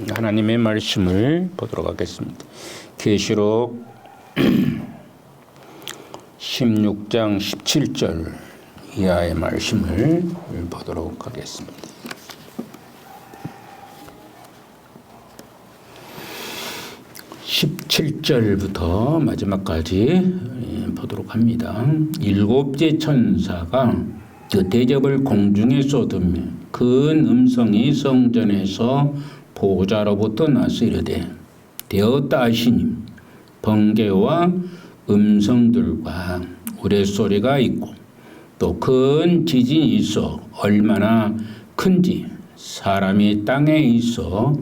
하나님의 말씀을 보도록 하겠습니다. 계시록 16장 17절 이하의 말씀을 보도록 하겠습니다. (17절부터) 마지막까지 보도록 합니다. 일곱째 천사가 그 대접을 공중에 쏟으며 큰 음성이 성전에서 보좌로부터 나서 이르되 되었다 하시니 번개와 음성들과 우레소리가 있고 또 큰 지진이 있어 얼마나 큰지 사람이 땅에 있어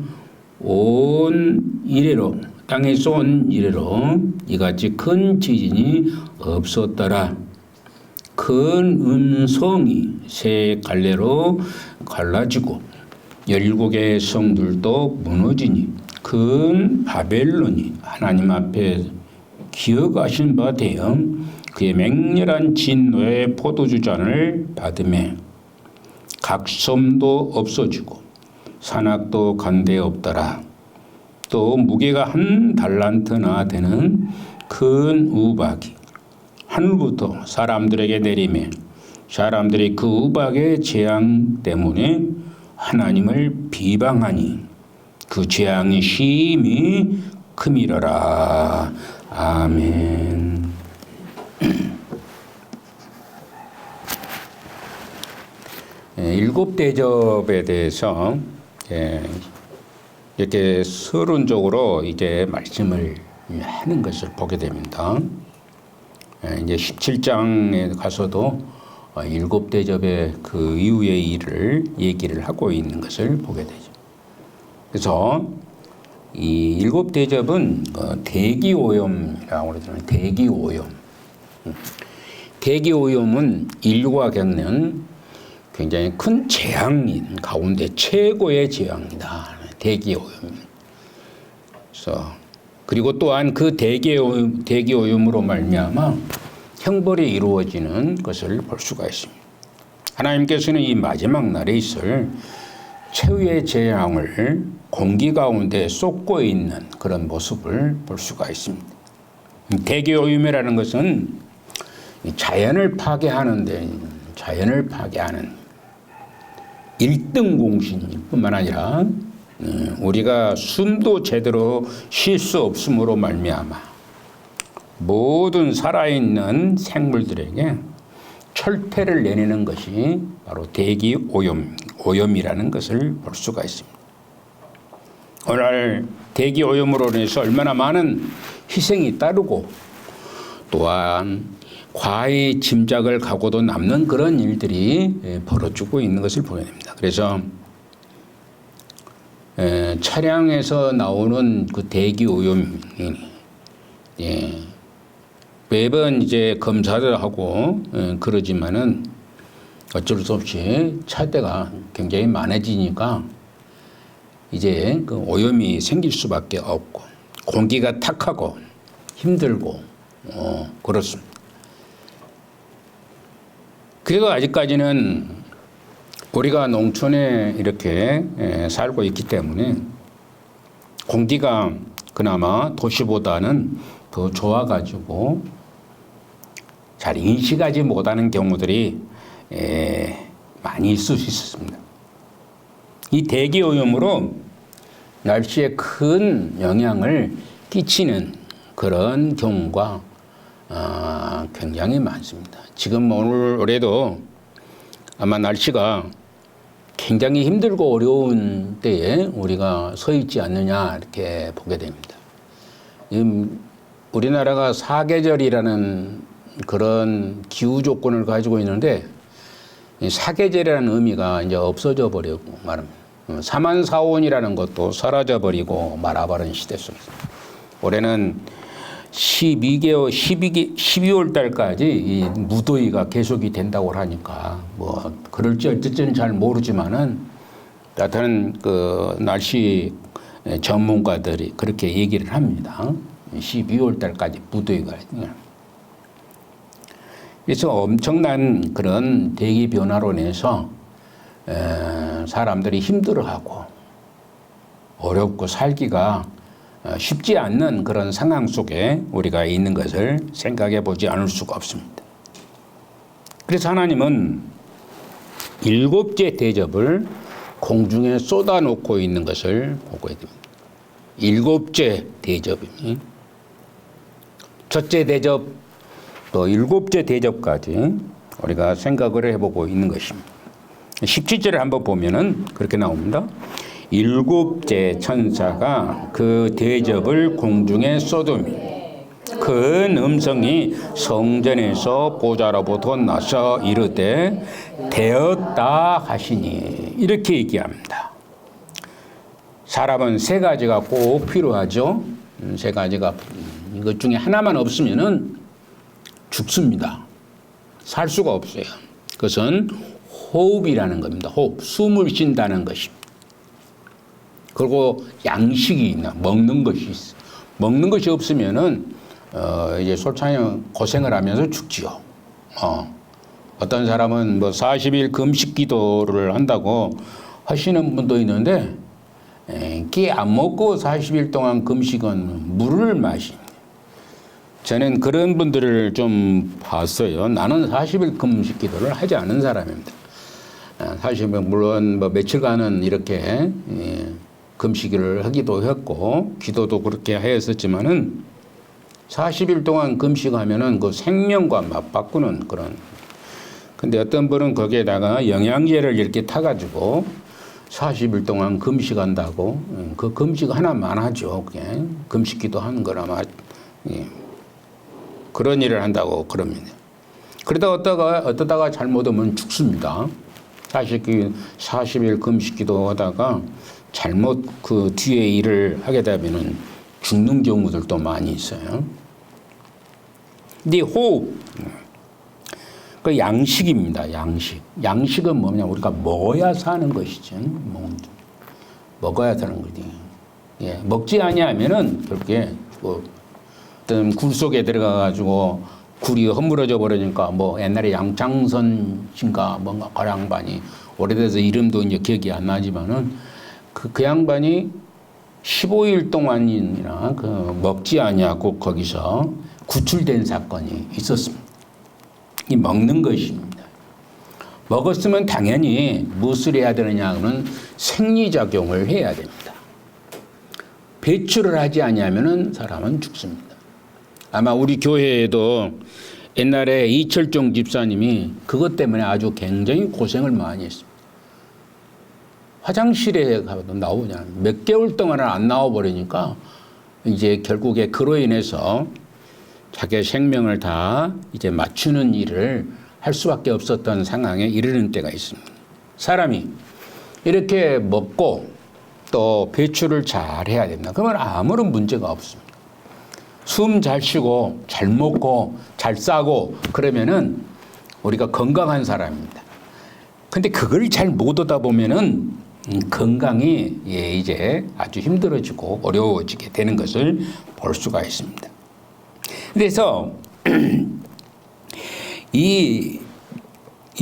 온 이래로 땅에서 온 이래로 이같이 큰 지진이 없었더라. 큰 음성이 세 갈래로 갈라지고 17개의 성들도 무너지니 큰 바벨론이 하나님 앞에 기억하신 바 되어 그의 맹렬한 진노의 포도주잔을 받으며 각 섬도 없어지고 산악도 간데 없더라. 또 무게가 1달란트나 되는 큰 우박이 하늘부터 사람들에게 내리며 사람들이 그 우박의 재앙 때문에 하나님을 비방하니 그 재앙이 심히 크미러라. 아멘. 일곱 대접에 대해서 이렇게 서론적으로 이제 말씀을 하는 것을 보게 됩니다. 이제 17장에 가서도 일곱 대접의 그 이후의 일을 얘기를 하고 있는 것을 보게 되죠. 그래서 이 일곱 대접은 대기오염이라고 그러잖아요. 대기오염. 대기오염은 인류가 겪는 굉장히 큰 재앙인 가운데 최고의 재앙이다. 대기오염. 그래서 그리고 또한 그 대기오염으로 말미암아 형벌이 이루어지는 것을 볼 수가 있습니다. 하나님께서는 이 마지막 날에 있을 최후의 재앙을 공기 가운데 쏟고 있는 그런 모습을 볼 수가 있습니다. 대기오염이라는 것은 자연을 파괴하는 1등 공신뿐만 아니라 우리가 숨도 제대로 쉴 수 없음으로 말미암아 모든 살아있는 생물들에게 철퇴를 내리는 것이 바로 대기오염이라는 것을 볼 수가 있습니다. 오늘 대기오염으로 인해서 얼마나 많은 희생이 따르고 또한 과히 짐작을 가고도 남는 그런 일들이 벌어지고 있는 것을 보게 됩니다. 그래서 차량에서 나오는 그 대기오염이 매번 이제 검사를 하고 그러지만은 어쩔 수 없이 차대가 굉장히 많아지니까 이제 그 오염이 생길 수밖에 없고 공기가 탁하고 힘들고 그렇습니다. 그래도 아직까지는 우리가 농촌에 이렇게 살고 있기 때문에 공기가 그나마 도시보다는 더 좋아가지고 잘 인식하지 못하는 경우들이 많이 있을 수 있습니다. 이 대기오염으로 날씨에 큰 영향을 끼치는 그런 경우가 굉장히 많습니다. 지금 오늘 올해도 아마 날씨가 굉장히 힘들고 어려운 때에 우리가 서 있지 않느냐 이렇게 보게 됩니다. 우리나라가 사계절이라는 그런 기후 조건을 가지고 있는데 사계절이라는 의미가 이제 없어져 버리고 말합니다. 사만사온이라는 것도 사라져 버리고 말아버린 시대 속에서 올해는 12월 달까지 이 무더위가 계속이 된다고 하니까 뭐 그럴지 어쩔지는 잘 모르지만은 나타난 그 날씨 전문가들이 그렇게 얘기를 합니다. 12월 달까지 무더위가. 그래서 엄청난 그런 대기 변화로 인해서 사람들이 힘들어하고 어렵고 살기가 쉽지 않는 그런 상황 속에 우리가 있는 것을 생각해 보지 않을 수가 없습니다. 그래서 하나님은 일곱째 대접을 공중에 쏟아놓고 있는 것을 보고 있습니다. 일곱째 대접이니 첫째 대접 또 일곱째 대접까지 우리가 생각을 해보고 있는 것입니다. 17절을 한번 보면은 그렇게 나옵니다. 일곱째 천사가 그 대접을 공중에 쏟으며 큰 음성이 성전에서 보좌로부터 나서 이르되 되었다 하시니 이렇게 얘기합니다. 사람은 세 가지가 꼭 필요하죠. 세 가지가 이것 중에 하나만 없으면은 죽습니다. 살 수가 없어요. 그것은 호흡이라는 겁니다. 호흡, 숨을 쉰다는 것입니다. 그리고 양식이 있나, 먹는 것이 있어. 먹는 것이 없으면은 이제 솔찬히 고생을 하면서 죽지요. 어떤 사람은 뭐 40일 금식 기도를 한다고 하시는 분도 있는데 끼 안 먹고 40일 동안 금식은 물을 마십니다. 저는 그런 분들을 좀 봤어요. 나는 40일 금식 기도를 하지 않은 사람입니다. 사실 물론 뭐 며칠간은 이렇게 금식을 하기도 했고 기도도 그렇게 했었지만은 40일 동안 금식하면은 그 생명과 맞바꾸는 그런. 근데 어떤 분은 거기에다가 영양제를 이렇게 타가지고 40일 동안 금식한다고 그 금식 하나만 하죠. 그게 금식기도 하는 거나 그런 일을 한다고 그럽니다. 그러다 어떠다가 잘못하면 죽습니다. 사실 그 40일 금식기도 하다가 잘못 그 뒤에 일을 하게 되면은 죽는 경우들도 많이 있어요. 근데 호흡, 그 양식입니다. 양식. 양식은 뭐냐? 우리가 먹어야 사는 것이죠. 먹어야 사는 거지. 예, 먹지 아니하면은 그렇게 어떤 굴 속에 들어가가지고 굴이 허물어져 버리니까 뭐 옛날에 양창선인가 뭔가 그 양반이 오래돼서 이름도 이제 기억이 안 나지만은 그 양반이 15일 동안이나 먹지 아니하고 거기서 구출된 사건이 있었습니다. 이 먹는 것입니다. 먹었으면 당연히 무엇을 해야 되느냐는 생리작용을 해야 됩니다. 배출을 하지 아니하면은 사람은 죽습니다. 아마 우리 교회에도 옛날에 이철종 집사님이 그것 때문에 아주 굉장히 고생을 많이 했습니다. 화장실에 가도 나오잖아요. 몇 개월 동안은 안 나와버리니까 이제 결국에 그로 인해서 자기의 생명을 다 이제 맞추는 일을 할 수밖에 없었던 상황에 이르는 때가 있습니다. 사람이 이렇게 먹고 또 배출을 잘 해야 된다. 그러면 아무런 문제가 없습니다. 숨 잘 쉬고 잘 먹고 잘 싸고 그러면은 우리가 건강한 사람입니다. 근데 그걸 잘 못 하다 보면은 건강이 이제 아주 힘들어지고 어려워지게 되는 것을 볼 수가 있습니다. 그래서 이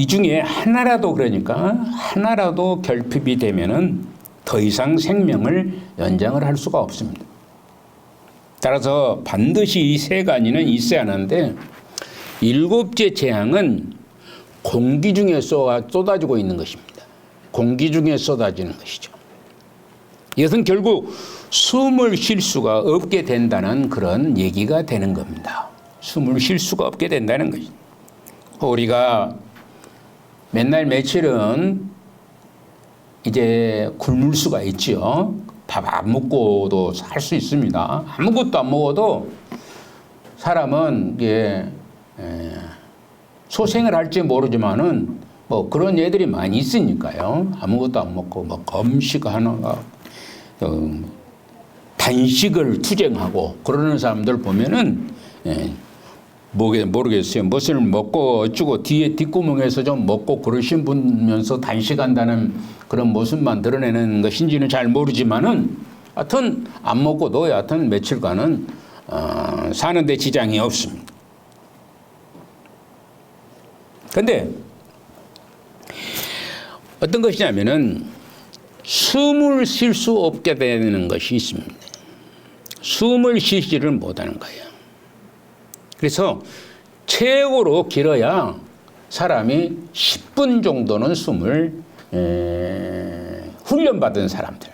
중에 하나라도 그러니까 하나라도 결핍이 되면은 더 이상 생명을 연장을 할 수가 없습니다. 따라서 반드시 이 세 가지는 있어야 하는데 일곱째 재앙은 공기 중에 쏟아지고 있는 것입니다. 공기 중에 쏟아지는 것이죠. 이것은 결국 숨을 쉴 수가 없게 된다는 그런 얘기가 되는 겁니다. 숨을 쉴 수가 없게 된다는 것입니다. 우리가 맨날 며칠은 이제 굶을 수가 있죠. 밥 안 먹고도 살 수 있습니다. 아무것도 안 먹어도 사람은 이게 소생을 할지 모르지만은 뭐 그런 애들이 많이 있으니까요. 아무것도 안 먹고 뭐 검식하는가 단식을 투쟁하고 그러는 사람들 보면은 모르겠어요. 무엇을 먹고 어쩌고 뒤에 뒷구멍에서 좀 먹고 그러신 분면서 단식한다는 그런 모습만 드러내는 것인지는 잘 모르지만은 하여튼 안 먹고도 하여튼 며칠간은 사는데 지장이 없습니다. 근데 어떤 것이냐면은 숨을 쉴 수 없게 되는 것이 있습니다. 숨을 쉬지를 못하는 거예요. 그래서 최고로 길어야 사람이 10분 정도는 숨을 훈련받은 사람들.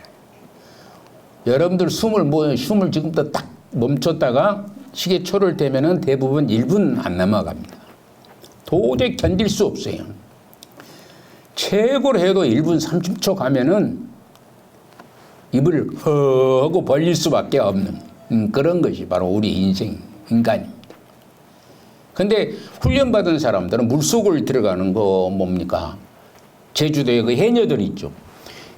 여러분들 숨을 지금부터 딱 멈췄다가 시계초를 대면은 대부분 1분 안 넘어갑니다. 도저히 견딜 수 없어요. 최고로 해도 1분 30초 가면은 입을 허 하고 벌릴 수밖에 없는 그런 것이 바로 우리 인간입니다. 근데 훈련받은 사람들은 물속을 들어가는 거 뭡니까? 제주도에 그 해녀들 있죠.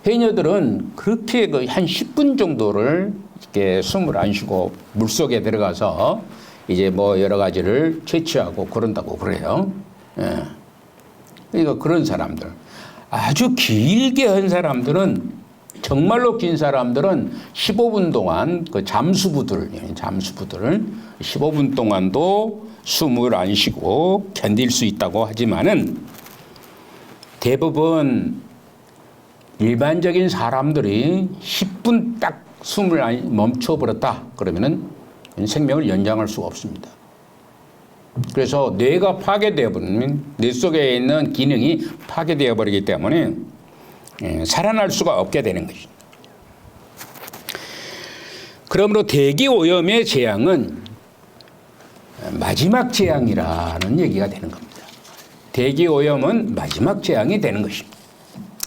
해녀들은 그렇게 그 한 10분 정도를 이렇게 숨을 안 쉬고 물속에 들어가서 이제 뭐 여러 가지를 채취하고 그런다고 그래요. 예. 그러니까 그런 사람들. 아주 길게 한 사람들은 정말로 긴 사람들은 15분 동안 그 잠수부들 15분 동안도 숨을 안 쉬고 견딜 수 있다고 하지만은 대부분 일반적인 사람들이 10분 딱 숨을 멈춰버렸다 그러면은 생명을 연장할 수가 없습니다. 그래서 뇌가 파괴되어 버리면 뇌 속에 있는 기능이 파괴되어 버리기 때문에 살아날 수가 없게 되는 것입니다. 그러므로 대기 오염의 재앙은 마지막 재앙이라는 얘기가 되는 겁니다. 대기 오염은 마지막 재앙이 되는 것입니다.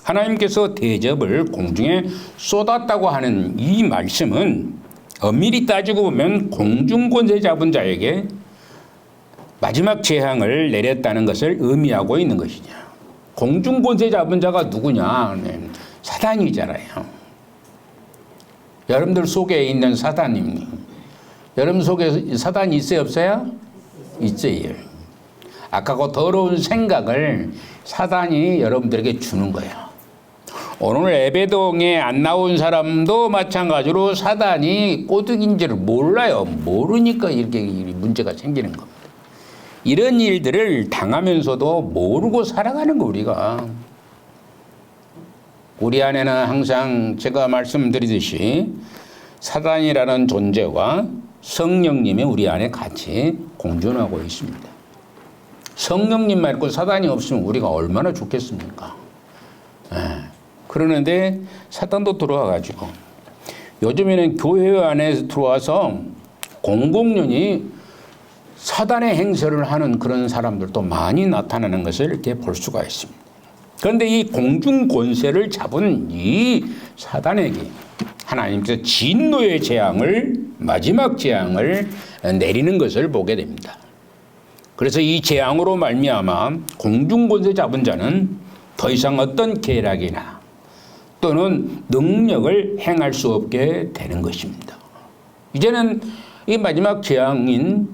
하나님께서 대접을 공중에 쏟았다고 하는 이 말씀은 엄밀히 따지고 보면 공중 권세 잡은 자에게 마지막 재앙을 내렸다는 것을 의미하고 있는 것이냐. 공중 권세 잡은 자가 누구냐? 사단이잖아요. 여러분들 속에 있는 사단입니다. 여러분 속에 사단이 있어요, 없어요? 있어요. 아까 그 더러운 생각을 사단이 여러분들에게 주는 거예요. 오늘 예배동에 안 나온 사람도 마찬가지로 사단이 꼬드긴지를 몰라요. 모르니까 이렇게 문제가 생기는 겁니다. 이런 일들을 당하면서도 모르고 살아가는 거 우리가. 우리 안에는 항상 제가 말씀드리듯이 사단이라는 존재와 성령님이 우리 안에 같이 공존하고 있습니다. 성령님 말고 사단이 없으면 우리가 얼마나 좋겠습니까? 그러는데 사단도 들어와가지고 요즘에는 교회 안에 들어와서 공공연히 사단의 행세를 하는 그런 사람들도 많이 나타나는 것을 이렇게 볼 수가 있습니다. 그런데 이 공중 권세를 잡은 이 사단에게 하나님께서 진노의 재앙을 마지막 재앙을 내리는 것을 보게 됩니다. 그래서 이 재앙으로 말미암아 공중 권세 잡은 자는 더 이상 어떤 계략이나 또는 능력을 행할 수 없게 되는 것입니다. 이제는 이 마지막 재앙인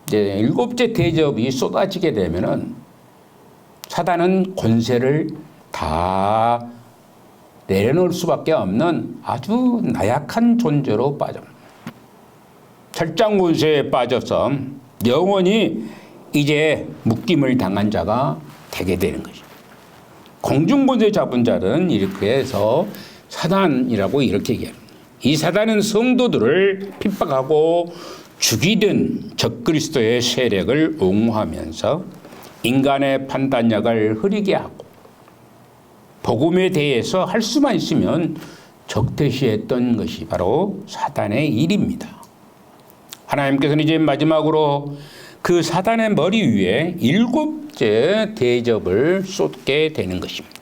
이제 일곱째 대접이 쏟아지게 되면은 사단은 권세를 다 내려놓을 수밖에 없는 아주 나약한 존재로 빠집니다. 철장 권세에 빠져서 영원히 이제 묶임을 당한 자가 되게 되는 것입니다. 공중 권세 잡은 자는 이렇게 해서 사단이라고 이렇게 얘기합니다. 이 사단은 성도들을 핍박하고 죽이든 적그리스도의 세력을 옹호하면서 인간의 판단력을 흐리게 하고 복음에 대해서 할 수만 있으면 적대시했던 것이 바로 사단의 일입니다. 하나님께서는 이제 마지막으로 그 사단의 머리 위에 일곱째 대접을 쏟게 되는 것입니다.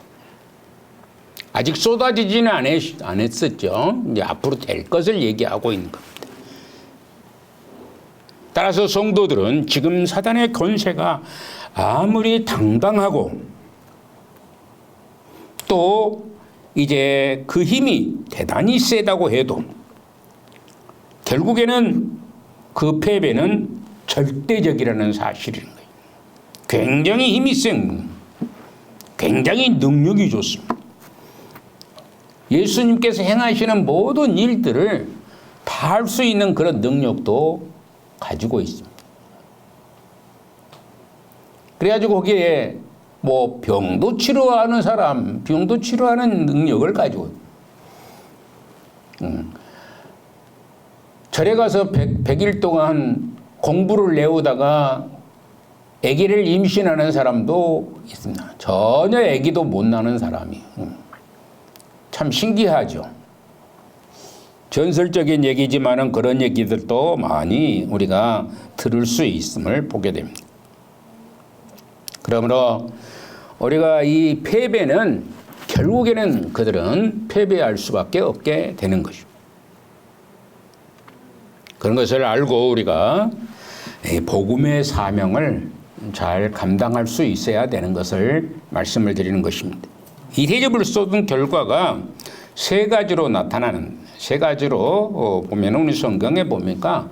아직 쏟아지지는 안 했었죠. 이제 앞으로 될 것을 얘기하고 있는 겁니다. 따라서 성도들은 지금 사단의 권세가 아무리 당당하고 또 이제 그 힘이 대단히 세다고 해도 결국에는 그 패배는 절대적이라는 사실인 거예요. 굉장히 힘이 센, 굉장히 능력이 좋습니다. 예수님께서 행하시는 모든 일들을 다 할 수 있는 그런 능력도 가지고 있습니다. 그래가지고 거기에 뭐 병도 치료하는 사람, 병도 치료하는 능력을 가지고 절에 가서 100일 동안 공부를 내오다가 아기를 임신하는 사람도 있습니다. 전혀 아기도 못 낳는 사람이. 참 신기하죠. 전설적인 얘기지만은 그런 얘기들도 많이 우리가 들을 수 있음을 보게 됩니다. 그러므로 우리가 이 패배는 결국에는 그들은 패배할 수밖에 없게 되는 것이죠. 그런 것을 알고 우리가 복음의 사명을 잘 감당할 수 있어야 되는 것을 말씀을 드리는 것입니다. 이 대접을 쏟은 결과가 세 가지로 보면 우리 성경에 보니까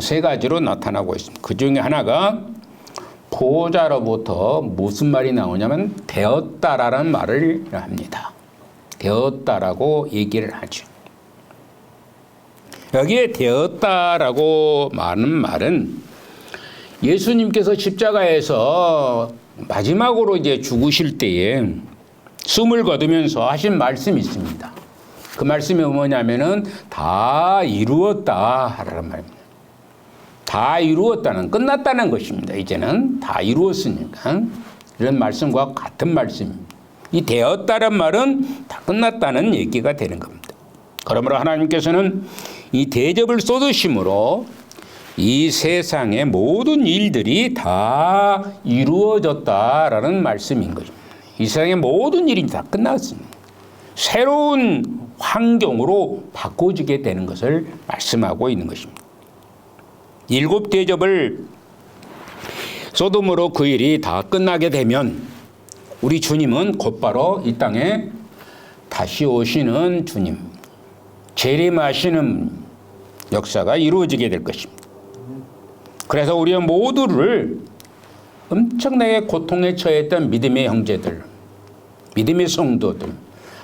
세 가지로 나타나고 있습니다. 그 중에 하나가 보호자로부터 무슨 말이 나오냐면 되었다라는 말을 합니다. 되었다라고 얘기를 하죠. 여기에 되었다라고 하는 말은 예수님께서 십자가에서 마지막으로 이제 죽으실 때에 숨을 거두면서 하신 말씀이 있습니다. 그 말씀이 뭐냐면은 다 이루었다라는 말입니다. 다 이루었다는 끝났다는 것입니다. 이제는 다 이루었으니까 이런 말씀과 같은 말씀입니다. 이 되었다는 말은 다 끝났다는 얘기가 되는 겁니다. 그러므로 하나님께서는 이 대접을 쏟으심으로 이 세상의 모든 일들이 다 이루어졌다라는 말씀인 것입니다. 이 세상의 모든 일이 다 끝났습니다. 새로운 환경으로 바꿔지게 되는 것을 말씀하고 있는 것입니다. 7 대접을 쏟음으로 그 일이 다 끝나게 되면 우리 주님은 곧바로 이 땅에 다시 오시는 주님, 재림하시는 역사가 이루어지게 될 것입니다. 그래서 우리 모두를 엄청나게 고통에 처했던 믿음의 형제들, 믿음의 성도들,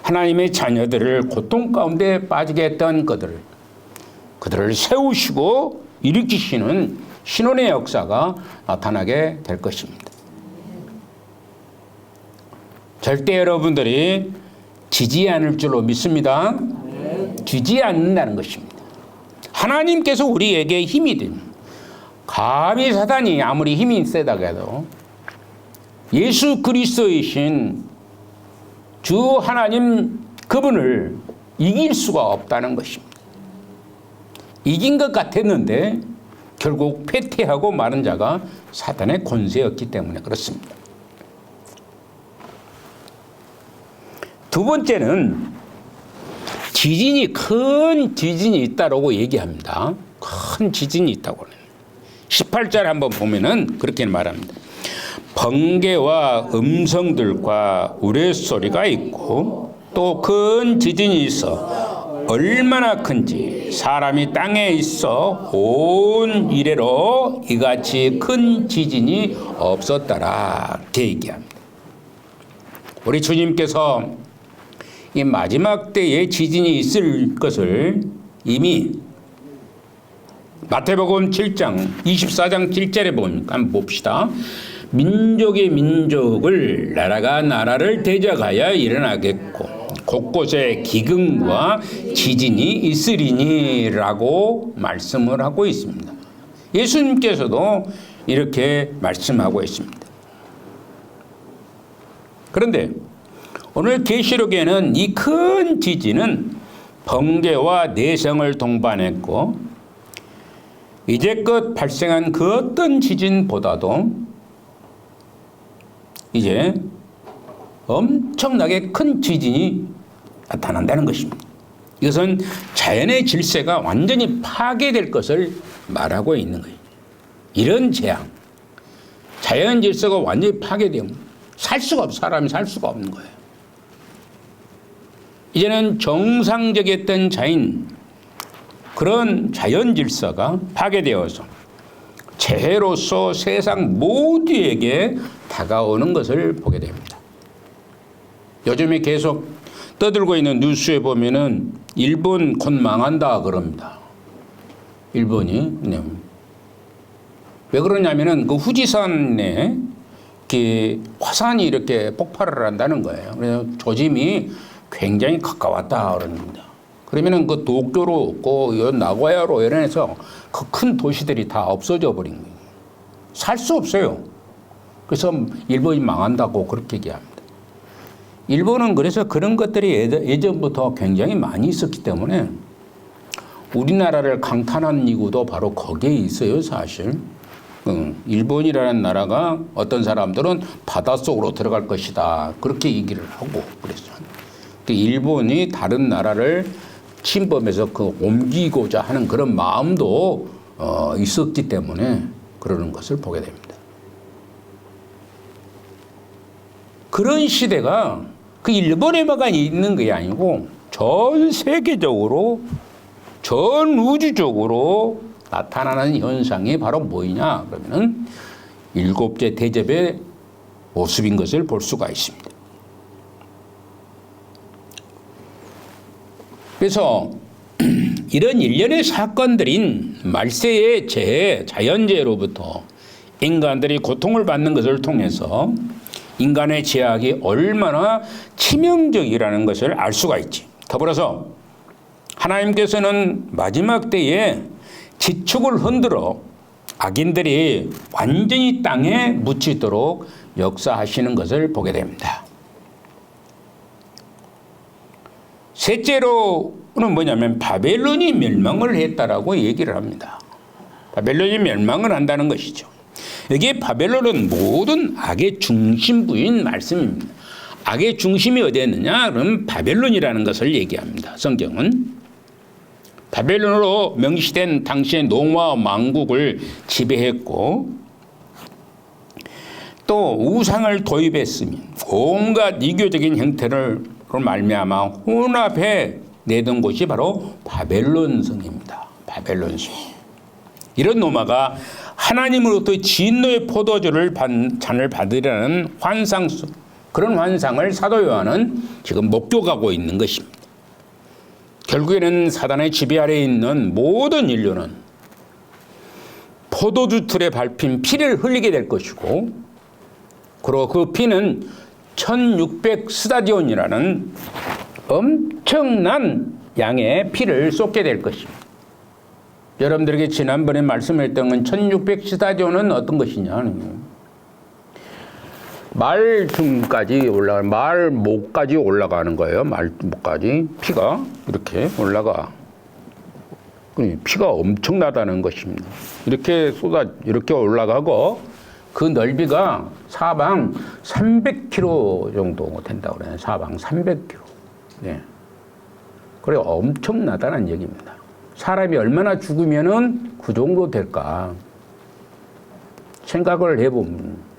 하나님의 자녀들을 고통 가운데 빠지게 했던 그들을 세우시고 일으키시는 신원의 역사가 나타나게 될 것입니다. 절대 여러분들이 지지 않을 줄로 믿습니다. 지지 않는다는 것입니다. 하나님께서 우리에게 힘이 됩니다. 감히 사단이 아무리 힘이 세다고 해도 예수 그리스도이신 주 하나님 그분을 이길 수가 없다는 것입니다. 이긴 것 같았는데 결국 패퇴하고 마는 자가 사단의 권세였기 때문에 그렇습니다. 두 번째는 큰 지진이 있다고 얘기합니다. 큰 지진이 있다고. 18절 한번 보면은 그렇게 말합니다. 번개와 음성들과 우레소리가 있고 또 큰 지진이 있어 얼마나 큰지 사람이 땅에 있어 온 이래로 이같이 큰 지진이 없었더라 이렇게 얘기합니다. 우리 주님께서 이 마지막 때에 지진이 있을 것을 이미 마태복음 7장 24장 7절에 보니까 한번 봅시다. 민족의 민족을 나라가 나라를 대적하여 일어나겠고 곳곳에 기근과 지진이 있으리니라고 말씀을 하고 있습니다. 예수님께서도 이렇게 말씀하고 있습니다. 그런데 오늘 계시록에는 이 큰 지진은 번개와 내성을 동반했고 이제껏 발생한 그 어떤 지진보다도 이제 엄청나게 큰 지진이 나타난다는 것입니다. 이것은 자연의 질서가 완전히 파괴될 것을 말하고 있는 거예요. 이런 재앙, 자연 질서가 완전히 파괴되면 사람이 살 수가 없는 거예요. 이제는 정상적이었던 그런 자연 질서가 파괴되어서 재해로서 세상 모두에게 다가오는 것을 보게 됩니다. 요즘에 계속 떠들고 있는 뉴스에 보면은 일본 곧 망한다 그럽니다. 일본이. 왜 그러냐면은 그 후지산에 화산이 이렇게 폭발을 한다는 거예요. 그래서 조짐이 굉장히 가까웠다 그럽니다. 그러면은 그 도쿄로, 그 나고야로 이런 해서 그 큰 도시들이 다 없어져 버린 거예요. 살 수 없어요. 그래서 일본이 망한다고 그렇게 얘기합니다. 일본은 그래서 그런 것들이 예전부터 굉장히 많이 있었기 때문에 우리나라를 강탈한 이유도 바로 거기에 있어요, 사실. 일본이라는 나라가 어떤 사람들은 바닷속으로 들어갈 것이다. 그렇게 얘기를 하고 그랬어요. 일본이 다른 나라를 침범해서 옮기고자 하는 그런 마음도 있었기 때문에 그러는 것을 보게 됩니다. 그런 시대가 그 일본에만 있는 게 아니고 전 세계적으로, 전 우주적으로 나타나는 현상이 바로 뭐냐 그러면은 일곱째 대접의 모습인 것을 볼 수가 있습니다. 그래서 이런 일련의 사건들인 말세의 재해, 자연재해로부터 인간들이 고통을 받는 것을 통해서 인간의 죄악이 얼마나 치명적이라는 것을 알 수가 있지. 더불어서 하나님께서는 마지막 때에 지축을 흔들어 악인들이 완전히 땅에 묻히도록 역사하시는 것을 보게 됩니다. 셋째로는 뭐냐면 바벨론이 멸망을 했다라고 얘기를 합니다. 바벨론이 멸망을 한다는 것이죠. 여기에 바벨론은 모든 악의 중심부인 말씀입니다. 악의 중심이 어디에 있느냐? 그럼 바벨론이라는 것을 얘기합니다. 성경은. 바벨론으로 명시된 당시의 노마 왕국을 지배했고 또 우상을 도입했으며 온갖 이교적인 형태를 말미암아 혼합해 내던 곳이 바로 바벨론성입니다. 바벨론성. 이런 노마가 하나님으로부터 진노의 포도주를 잔을 받으려는 환상, 그런 환상을 사도 요한은 지금 목격하고 있는 것입니다. 결국에는 사단의 지배 아래에 있는 모든 인류는 포도주 틀에 밟힌 피를 흘리게 될 것이고, 그리고 그 피는 1600 스타디온이라는 엄청난 양의 피를 쏟게 될 것입니다. 여러분들에게 지난번에 말씀했던 건 1600 스타디온은 어떤 것이냐? 말등까지 올라가는, 말목까지 올라가는 거예요. 말목까지 피가 이렇게 올라가. 피가 엄청나다는 것입니다. 이렇게 이렇게 올라가고 그 넓이가 사방 300km 정도 된다고 그래요. 사방 300km. 네. 그래 엄청나다는 얘기입니다. 사람이 얼마나 죽으면은 그 정도 될까? 생각을 해보면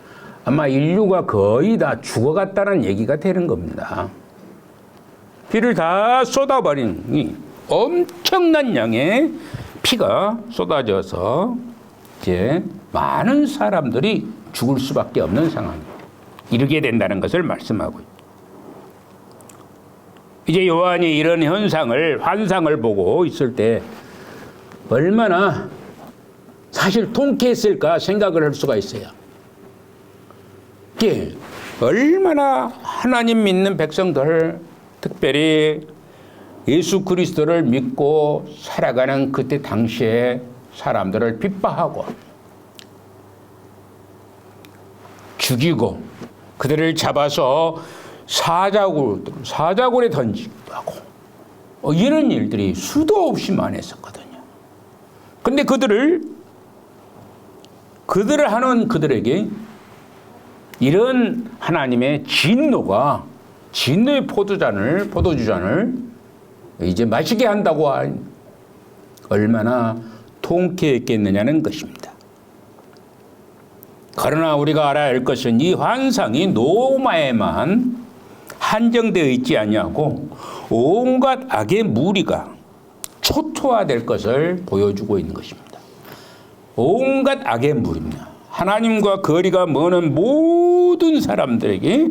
아마 인류가 거의 다 죽어갔다는 얘기가 되는 겁니다. 피를 다 쏟아버린 이 엄청난 양의 피가 쏟아져서 이제 많은 사람들이 죽을 수밖에 없는 상황에 이르게 된다는 것을 말씀하고 있습니다. 이제 요한이 이런 환상을 보고 있을 때 얼마나 사실 통쾌했을까 생각을 할 수가 있어요. 이게 얼마나 하나님 믿는 백성들, 특별히 예수 그리스도를 믿고 살아가는 그때 당시에 사람들을 핍박하고 죽이고 그들을 잡아서 사자굴에 던지기도 하고 이런 일들이 수도 없이 많았었거든요. 근데 그들을 하는 그들에게 이런 하나님의 진노의 포도주잔을 이제 마시게 한다고 얼마나 통쾌했겠느냐는 것입니다. 그러나 우리가 알아야 할 것은 이 환상이 노마에만 한정되어 있지 아니하고 온갖 악의 무리가 초토화될 것을 보여주고 있는 것입니다. 온갖 악의 무리입니다. 하나님과 거리가 먼 모든 사람들에게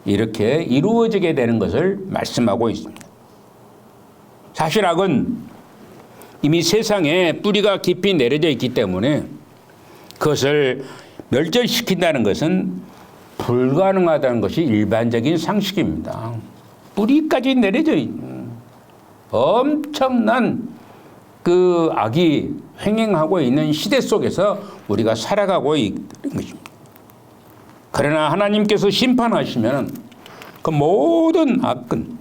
이렇게 이루어지게 되는 것을 말씀하고 있습니다. 사실 악은 이미 세상에 뿌리가 깊이 내려져 있기 때문에 그것을 멸절시킨다는 것은 불가능하다는 것이 일반적인 상식입니다. 뿌리까지 내려져 있는 엄청난 그 악이 횡행하고 있는 시대 속에서 우리가 살아가고 있는 것입니다. 그러나 하나님께서 심판하시면 그 모든 악은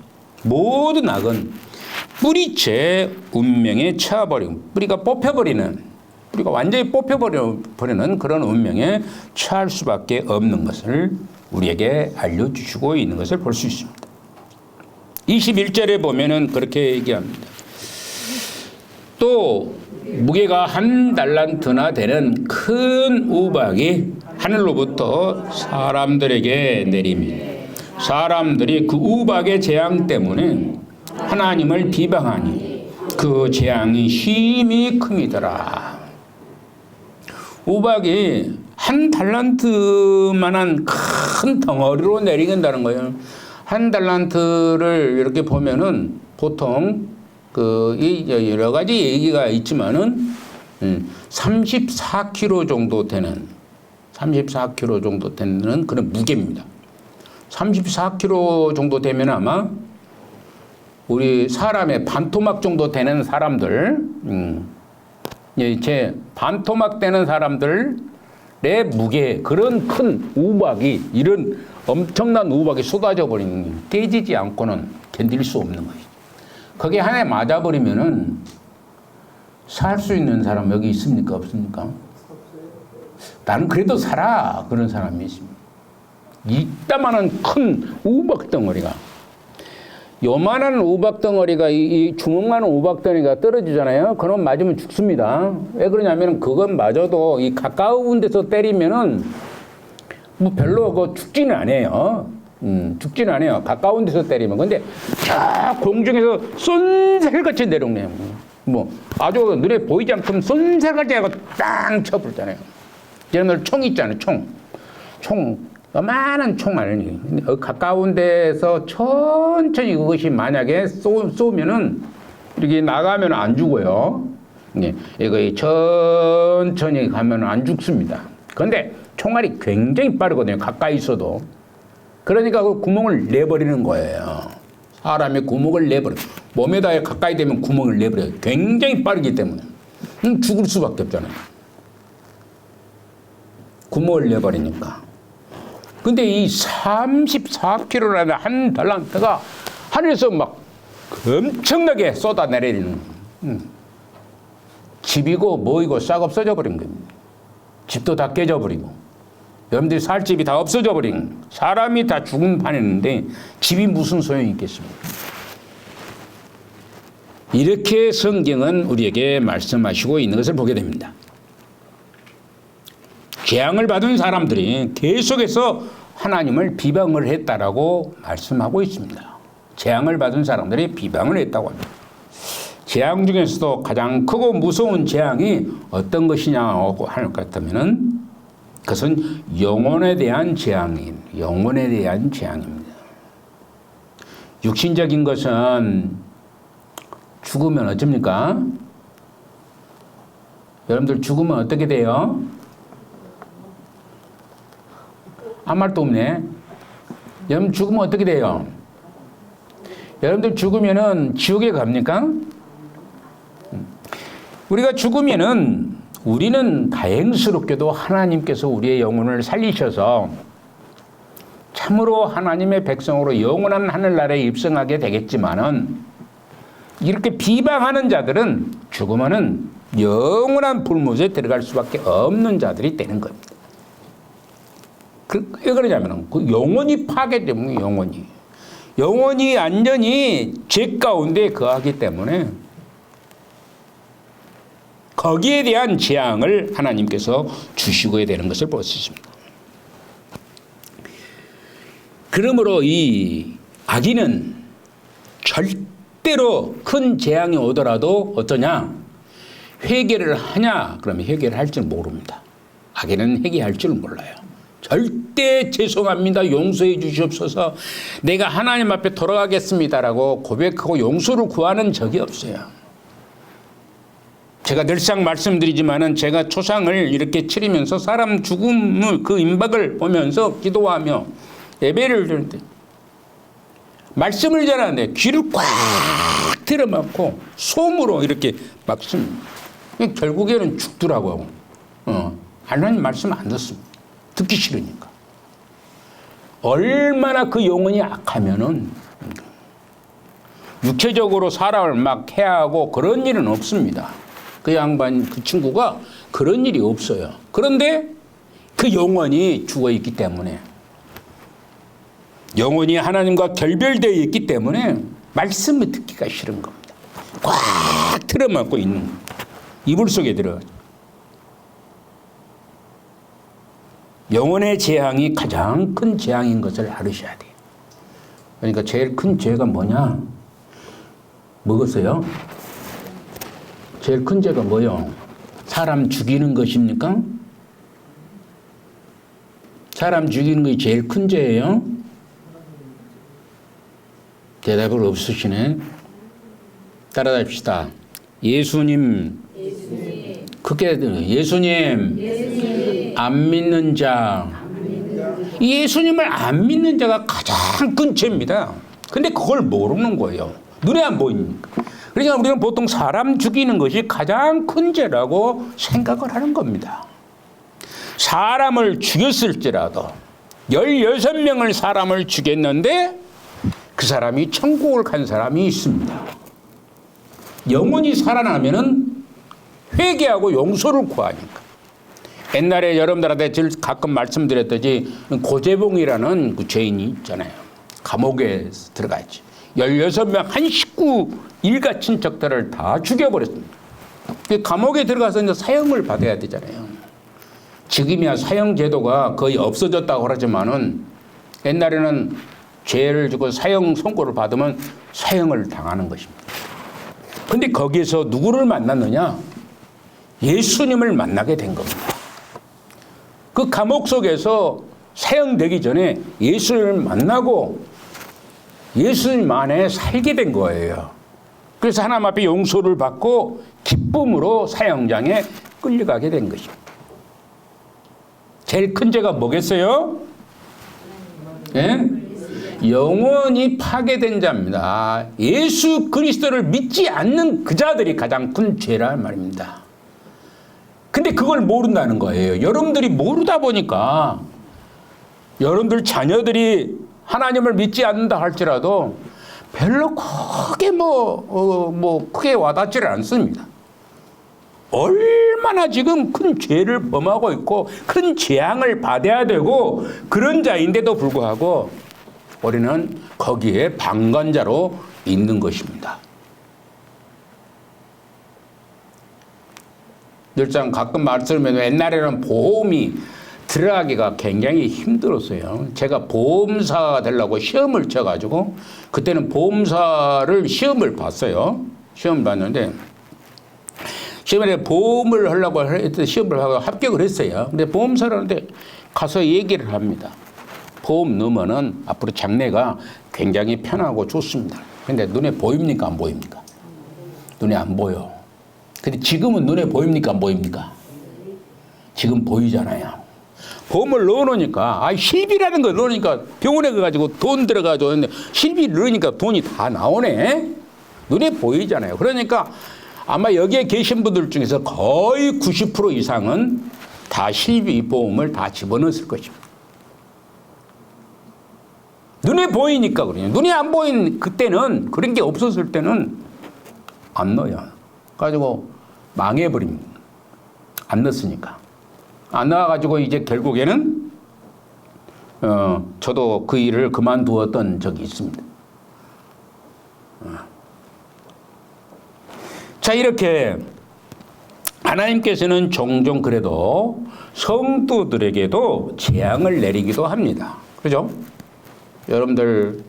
뿌리째 운명에 처해버리고 뿌리가 완전히 뽑혀버리는 그런 운명에 처할 수밖에 없는 것을 우리에게 알려주시고 있는 것을 볼 수 있습니다. 21절에 보면은 그렇게 얘기합니다. 또 무게가 1달란트나 되는 큰 우박이 하늘로부터 사람들에게 내리며 사람들이 그 우박의 재앙 때문에 하나님을 비방하니 그 재앙이 심히 큼이더라. 우박이 1달란트만한 큰 덩어리로 내리는다는 거예요. 1달란트를 이렇게 보면은 보통 여러 가지 얘기가 있지만은 34kg 정도 되는 그런 무게입니다. 34kg 정도 되면 아마 우리 사람의 반토막 정도 되는 사람들, 제 반토막 되는 사람들의 무게, 그런 큰 우박이, 이런 엄청난 우박이 쏟아져 버리는, 깨지지 않고는 견딜 수 없는 거예요. 거기에 하나에 맞아버리면은 살 수 있는 사람 여기 있습니까? 없습니까? 나는 그래도 살아. 그런 사람이 있습니다. 이따만한 큰 우박 덩어리가, 요만한 우박 덩어리가, 이 주먹만한 우박 덩어리가 떨어지잖아요. 그럼 맞으면 죽습니다. 왜 그러냐면 그건 맞아도 이 가까운 데서 때리면은 뭐 별로 죽지는 않아요. 죽지는 않아요. 가까운 데서 때리면. 근데 저 공중에서 쏜살같이 내려오네요. 뭐 아주 눈에 보이지 않고 쏜살같이 하고 땅 쳐버리잖아요. 여러분들 총 있잖아요. 총. 요만한 총 아니에요. 가까운 데서 천천히 그것이 만약에 쏘면은 이렇게 나가면 안 죽어요. 이거 천천히 가면 안 죽습니다. 그런데 총알이 굉장히 빠르거든요. 가까이 있어도. 그러니까 그 구멍을 내버리는 거예요. 사람의 구멍을 내버려. 몸에다 가까이 되면 구멍을 내버려요. 굉장히 빠르기 때문에. 죽을 수밖에 없잖아요. 구멍을 내버리니까. 근데 이 34kg라는 1달란트가 하늘에서 막 엄청나게 쏟아내리는 집이고 뭐이고 싹 없어져 버린 겁니다. 집도 다 깨져 버리고 여러분들이 살 집이 다 없어져 버린, 사람이 다 죽은 판이었는데 집이 무슨 소용이 있겠습니까? 이렇게 성경은 우리에게 말씀하시고 있는 것을 보게 됩니다. 재앙을 받은 사람들이 계속해서 하나님을 비방을 했다라고 말씀하고 있습니다. 재앙을 받은 사람들이 비방을 했다고 합니다. 재앙 중에서도 가장 크고 무서운 재앙이 어떤 것이냐고 할 것 같으면은 그것은 영혼에 대한 재앙입니다. 영혼에 대한 재앙입니다. 육신적인 것은 죽으면 어쩝니까? 여러분들 죽으면 어떻게 돼요? 아무 말도 없네. 여러분 죽으면 어떻게 돼요? 여러분들 죽으면은 지옥에 갑니까? 우리가 죽으면은 우리는 다행스럽게도 하나님께서 우리의 영혼을 살리셔서 참으로 하나님의 백성으로 영원한 하늘나라에 입성하게 되겠지만은 이렇게 비방하는 자들은 죽으면은 영원한 불못에 들어갈 수밖에 없는 자들이 되는 겁니다. 왜 그러냐면 그 영혼이 파괴되면 영혼이 완전히 죄 가운데 거하기 때문에 거기에 대한 재앙을 하나님께서 주시고 되는 것을 볼 수 있습니다. 그러므로 이 악인은 절대로 큰 재앙이 오더라도 어떠냐? 회개를 하냐? 그러면 회개를 할 줄 모릅니다. 악인은 회개할 줄 몰라요. 절대 죄송합니다. 용서해 주시옵소서. 내가 하나님 앞에 돌아가겠습니다라고 고백하고 용서를 구하는 적이 없어요. 제가 늘상 말씀드리지만은 제가 초상을 이렇게 치르면서 사람 죽음의 그 임박을 보면서 기도하며 예배를 드리는데 말씀을 전하는데 귀를 꽉 틀어막고 솜으로 이렇게 막습니다. 결국에는 죽더라고요. 하나님 말씀 안 듣습니다. 듣기 싫으니까. 얼마나 그 영혼이 악하면은 육체적으로 사람을 막 해하고 그런 일은 없습니다. 그 양반, 그 친구가 그런 일이 없어요. 그런데 그 영혼이 죽어 있기 때문에, 영혼이 하나님과 결별되어 있기 때문에 말씀을 듣기가 싫은 겁니다. 꽉 틀어막고 있는 거예요. 이불 속에 들어가요. 영혼의 재앙이 가장 큰 재앙인 것을 알으셔야 돼요. 그러니까 제일 큰 죄가 뭐냐? 먹었어요? 제일 큰 죄가 뭐요? 사람 죽이는 것입니까? 사람 죽이는 것이 제일 큰 죄예요? 대답을 없으시네. 따라합시다. 예수님. 크게 예수님. 안 믿는 자. 예수님을 안 믿는 자가 가장 큰 죄입니다. 근데 그걸 모르는 거예요. 눈에 안 보이니까. 그러니까 우리는 보통 사람 죽이는 것이 가장 큰 죄라고 생각을 하는 겁니다. 사람을 죽였을지라도 16명을 사람을 죽였는데 그 사람이 천국을 간 사람이 있습니다. 영혼이 살아나면은 회개하고 용서를 구하니까. 옛날에 여러분들한테 가끔 말씀드렸듯이 고재봉이라는 그 죄인이 있잖아요. 감옥에 들어가지. 16명 한 식구 일가 친척들을 다 죽여버렸습니다. 감옥에 들어가서 이제 사형을 받아야 되잖아요. 지금이야 사형 제도가 거의 없어졌다고 하지만은 옛날에는 죄를 지고 사형 선고를 받으면 사형을 당하는 것입니다. 근데 거기에서 누구를 만났느냐? 예수님을 만나게 된 겁니다. 그 감옥 속에서 사형되기 전에 예수님을 만나고 예수님 안에 살게 된 거예요. 그래서 하나님 앞에 용서를 받고 기쁨으로 사형장에 끌려가게 된 것입니다. 제일 큰 죄가 뭐겠어요? 예? 영원히 파괴된 자입니다. 예수 그리스도를 믿지 않는 그 자들이 가장 큰 죄란 말입니다. 근데 그걸 모른다는 거예요. 여러분들이 모르다 보니까 여러분들 자녀들이 하나님을 믿지 않는다 할지라도 별로 크게 크게 와닿지를 않습니다. 얼마나 지금 큰 죄를 범하고 있고 큰 재앙을 받아야 되고 그런 자인데도 불구하고 우리는 거기에 방관자로 있는 것입니다. 늘상 가끔 말씀드리면 옛날에는 보험이 들어가기가 굉장히 힘들었어요. 제가 보험사가 되려고 시험을 쳐가지고 그때는 보험사를 시험을 봤어요. 시험을 봤는데 시험에 보험을 하려고 했더니 시험을 하고 합격을 했어요. 근데 보험사를 하는데 가서 얘기를 합니다. 보험 넣으면은 앞으로 장래가 굉장히 편하고 좋습니다. 근데 눈에 보입니까? 안 보입니까? 눈에 안 보여. 근데 지금은 눈에 보입니까? 안 보입니까? 지금 보이잖아요. 보험을 넣어놓으니까, 실비라는 걸 넣으니까 병원에 가가지고 돈 들어가지고 했는데 실비 넣으니까 돈이 다 나오네? 눈에 보이잖아요. 그러니까 아마 여기에 계신 분들 중에서 거의 90% 이상은 다 실비 보험을 다 집어넣었을 것입니다. 눈에 보이니까 그래요. 눈에 안 보인 그때는, 그런 게 없었을 때는 안 넣어요. 가지고 망해버립니다. 안 넣었으니까. 안 넣어가지고 이제 결국에는 저도 그 일을 그만두었던 적이 있습니다. 자, 이렇게 하나님께서는 종종 그래도 성도들에게도 재앙을 내리기도 합니다. 그죠? 여러분들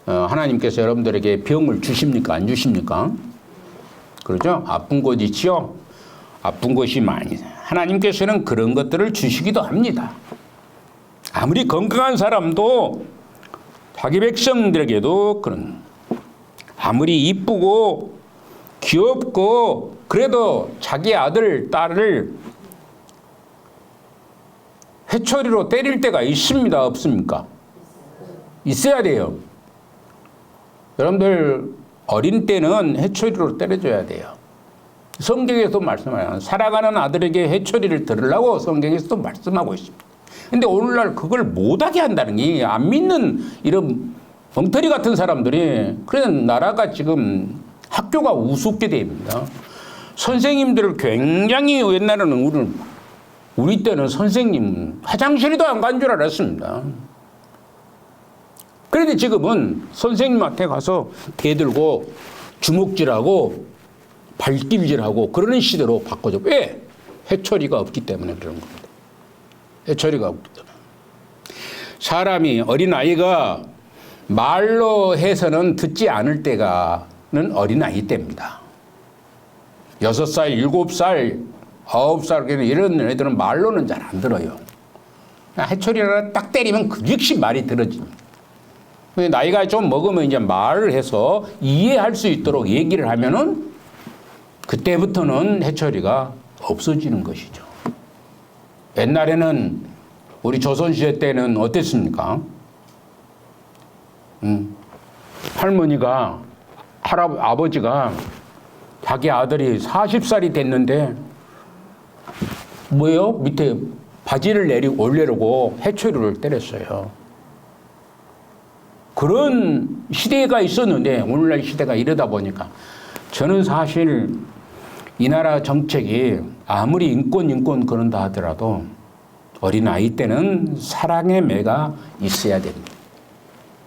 하나님께서 여러분들에게 병을 주십니까? 안 주십니까? 그렇죠? 아픈 곳 있지요? 아픈 곳이 많이. 하나님께서는 그런 것들을 주시기도 합니다. 아무리 건강한 사람도 자기 백성들에게도 그런, 아무리 이쁘고 귀엽고 그래도 자기 아들, 딸을 회초리로 때릴 때가 있습니다. 없습니까? 있어야 돼요. 여러분들 어린 때는 해초리로 때려줘야 돼요. 성경에서도 말씀해요. 살아가는 아들에게 해초리를 들으려고 성경에서도 말씀하고 있습니다. 근데 오늘날 그걸 못하게 한다는 게 안 믿는 이런 엉터리 같은 사람들이 그래서 나라가 지금 학교가 우습게 됩니다. 선생님들을 굉장히 옛날에는 우리 때는 선생님 화장실에도 안 간 줄 알았습니다. 그런데 지금은 선생님한테 가서 대들고 주먹질하고 발길질하고 그러는 시대로 바꿔줘. 왜? 해초리가 없기 때문에 그런 겁니다. 해초리가 없기 때문에. 사람이 어린아이가 말로 해서는 듣지 않을 때가는 어린아이 때입니다. 6살, 7살, 9살 이런 애들은 말로는 잘 안 들어요. 해초리를 딱 때리면 그 즉시 말이 들어집니다. 나이가 좀 먹으면 이제 말을 해서 이해할 수 있도록 얘기를 하면은 그때부터는 해초리가 없어지는 것이죠. 옛날에는 우리 조선시대 때는 어땠습니까? 할머니가 아버지가 자기 아들이 40살이 됐는데 뭐예요? 밑에 바지를 올리려고 해초리를 때렸어요. 그런 시대가 있었는데 오늘날 시대가 이러다 보니까 저는 사실 이 나라 정책이 아무리 인권 그런다 하더라도 어린아이 때는 사랑의 매가 있어야 됩니다.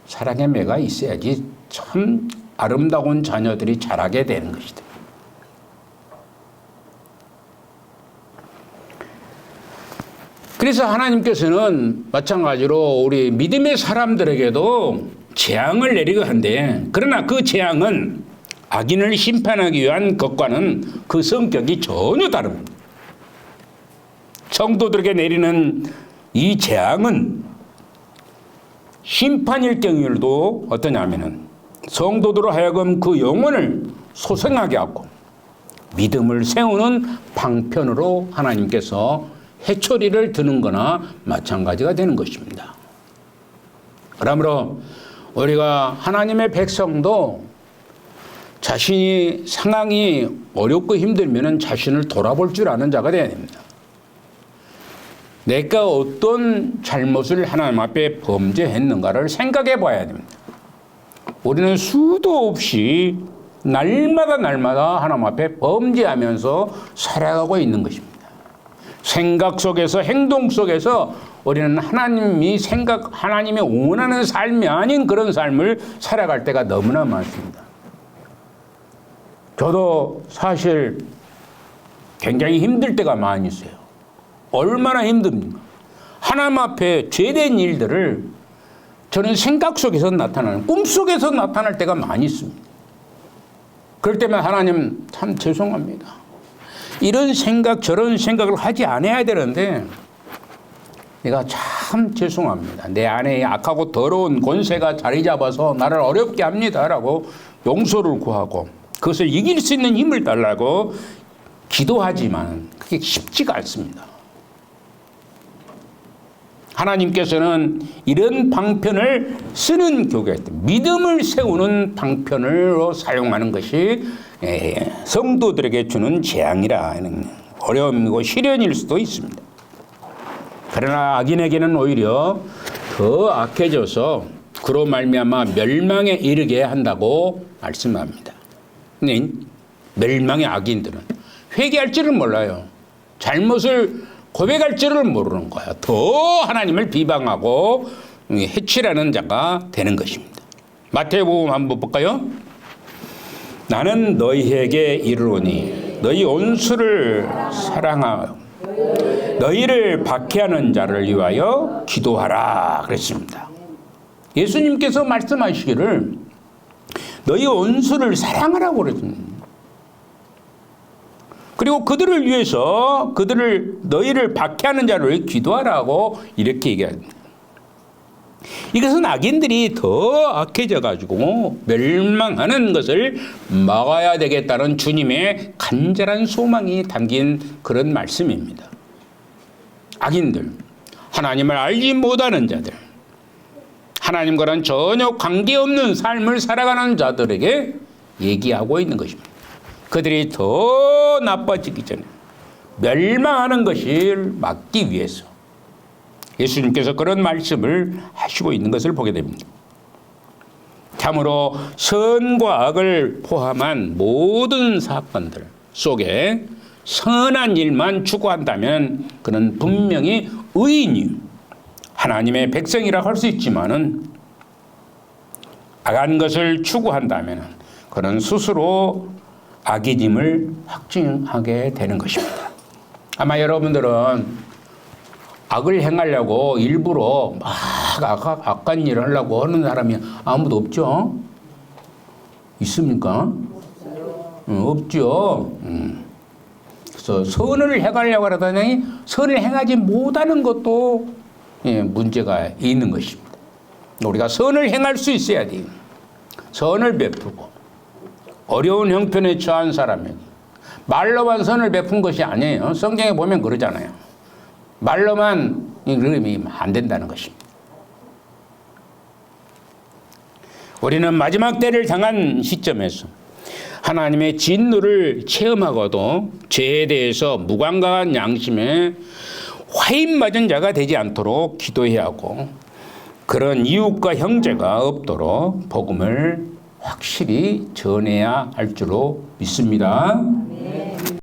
사랑의 매가 있어야지 참 아름다운 자녀들이 자라게 되는 것이다. 그래서 하나님께서는 마찬가지로 우리 믿음의 사람들에게도 재앙을 내리고 한데 그러나 그 재앙은 악인을 심판하기 위한 것과는 그 성격이 전혀 다릅니다. 성도들에게 내리는 이 재앙은 심판일 경우에도 어떠냐면은 성도들로 하여금 그 영혼을 소생하게 하고 믿음을 세우는 방편으로 하나님께서 해초리를 드는 거나 마찬가지가 되는 것입니다. 그러므로 우리가 하나님의 백성도 자신이 상황이 어렵고 힘들면 자신을 돌아볼 줄 아는 자가 되어야 됩니다. 내가 어떤 잘못을 하나님 앞에 범죄했는가를 생각해 봐야 됩니다. 우리는 수도 없이 날마다 하나님 앞에 범죄하면서 살아가고 있는 것입니다. 생각 속에서 행동 속에서 우리는 하나님이 원하는 삶이 아닌 그런 삶을 살아갈 때가 너무나 많습니다. 저도 사실 굉장히 힘들 때가 많이 있어요. 얼마나 힘듭니까? 하나님 앞에 죄된 일들을 저는 생각 속에서 나타나는, 꿈 속에서 나타날 때가 많이 있습니다. 그럴 때면 하나님 참 죄송합니다. 이런 생각 저런 생각을 하지 않아야 되는데 내가 참 죄송합니다. 내 안에 악하고 더러운 권세가 자리 잡아서 나를 어렵게 합니다라고 용서를 구하고 그것을 이길 수 있는 힘을 달라고 기도하지만 그게 쉽지가 않습니다. 하나님께서는 이런 방편을 쓰는 교회, 믿음을 세우는 방편으로 사용하는 것이 성도들에게 주는 재앙이라 하는 어려움이고 시련일 수도 있습니다. 그러나 악인에게는 오히려 더 악해져서 그로 말미암아 멸망에 이르게 한다고 말씀합니다. 근데 멸망의 악인들은 회개할 줄을 몰라요. 잘못을 고백할 줄을 모르는 거야. 더 하나님을 비방하고 해치라는 자가 되는 것입니다. 마태복음 한번 볼까요? 나는 너희에게 이르노니 너희 온수를 사랑하여 너희를 박해하는 자를 위하여 기도하라 그랬습니다. 예수님께서 말씀하시기를 너희 온수를 사랑하라고 그랬습니다. 그리고 그들을 위해서 너희를 박해하는 자를 기도하라고 이렇게 얘기합니다. 이것은 악인들이 더 악해져 가지고 멸망하는 것을 막아야 되겠다는 주님의 간절한 소망이 담긴 그런 말씀입니다. 악인들, 하나님을 알지 못하는 자들, 하나님과는 전혀 관계없는 삶을 살아가는 자들에게 얘기하고 있는 것입니다. 그들이 더 나빠지기 전에 멸망하는 것을 막기 위해서 예수님께서 그런 말씀을 하시고 있는 것을 보게 됩니다. 참으로 선과 악을 포함한 모든 사건들 속에 선한 일만 추구한다면 그는 분명히 의인이 하나님의 백성이라 할 수 있지만은 악한 것을 추구한다면 그는 스스로 악인임을 확증하게 되는 것입니다. 아마 여러분들은 악을 행하려고 일부러 막 악한 일을 하려고 하는 사람이 아무도 없죠? 있습니까? 없죠. 그래서 선을 행하려고 하더니 선을 행하지 못하는 것도 문제가 있는 것입니다. 우리가 선을 행할 수 있어야 돼요. 선을 베푸고 어려운 형편에 처한 사람에게 말로만 선을 베푼 것이 아니에요. 성경에 보면 그러잖아요. 말로만 그러면 안 된다는 것입니다. 우리는 마지막 때를 당한 시점에서 하나님의 진노를 체험하고도 죄에 대해서 무감각한 양심에 화인 맞은 자가 되지 않도록 기도해야 하고 그런 이웃과 형제가 없도록 복음을 확실히 전해야 할 줄로 믿습니다. 네.